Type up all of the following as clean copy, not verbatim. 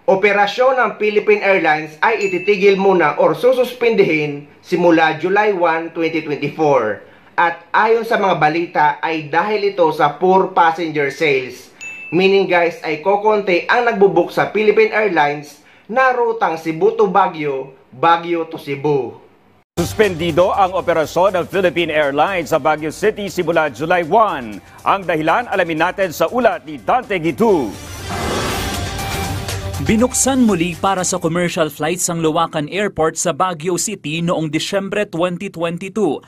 Operasyon ng Philippine Airlines ay ititigil muna or sususpindihin simula July 1, 2024. At ayon sa mga balita ay dahil ito sa poor passenger sales. Meaning guys ay kokonti ang nagbubook sa Philippine Airlines na rutang Cebu to Baguio, Baguio to Cebu. Suspendido ang operasyon ng Philippine Airlines sa Baguio City simula July 1. Ang dahilan alamin natin sa ulat ni Dante Gitu. Binuksan muli para sa commercial flights ang Luwakan Airport sa Baguio City noong Disyembre 2022.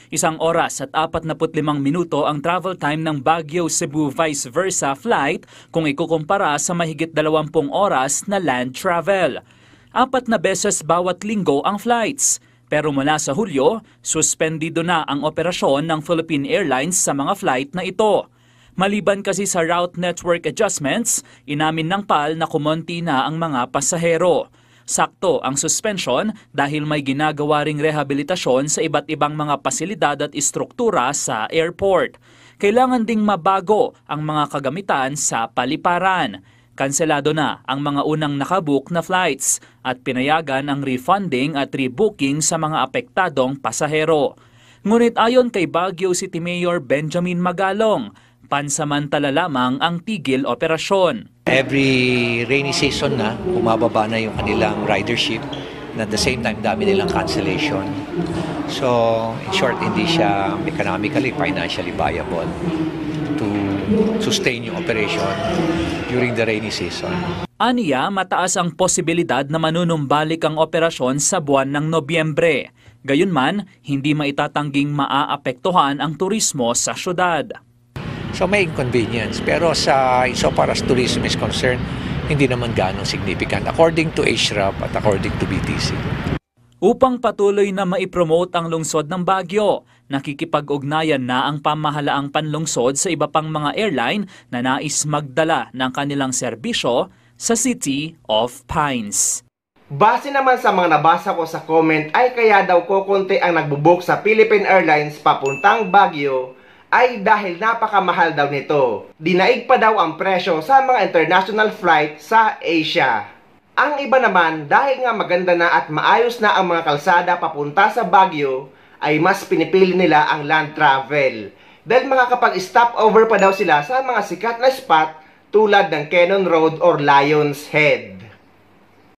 1 oras at 45 minuto ang travel time ng Baguio-Cebu vice versa flight kung ikukumpara sa mahigit 20 oras na land travel. 4 na beses bawat linggo ang flights. Pero mula sa Hulyo, suspendido na ang operasyon ng Philippine Airlines sa mga flight na ito. Maliban kasi sa route network adjustments, inamin ng PAL na kumonti na ang mga pasahero. Sakto ang suspension dahil may ginagawa ring rehabilitasyon sa iba't ibang mga pasilidad at istruktura sa airport. Kailangan ding mabago ang mga kagamitan sa paliparan. Kanselado na ang mga unang nakabook na flights at pinayagan ang refunding at rebooking sa mga apektadong pasahero. Ngunit ayon kay Baguio City Mayor Benjamin Magalong, pansamantala lamang ang tigil operasyon. Every rainy season na, bumababa na yung kanilang ridership na at the same time dami nilang cancellation. So, in short, hindi siya economically, financially viable to sustain yung operation during the rainy season. Aniya, mataas ang posibilidad na manunumbalik ang operasyon sa buwan ng Nobyembre. Gayunman, hindi maitatangging maaapektuhan ang turismo sa syudad. So may inconvenience, pero so far as tourism is concerned, hindi naman ganong significant according to HRAP at according to BTC. Upang patuloy na maipromote ang lungsod ng Baguio, nakikipag-ugnayan na ang pamahalaang panlungsod sa iba pang mga airline na nais magdala ng kanilang serbisyo sa City of Pines. Base naman sa mga nabasa ko sa comment ay kaya daw kokonti ang nagbubook sa Philippine Airlines papuntang Baguio ay dahil napakamahal daw nito. Dinaig pa daw ang presyo sa mga international flight sa Asia. Ang iba naman dahil nga maganda na at maayos na ang mga kalsada papunta sa Baguio ay mas pinipili nila ang land travel. Dahil makakapag-stop over pa daw sila sa mga sikat na spot tulad ng Cannon Road or Lion's Head.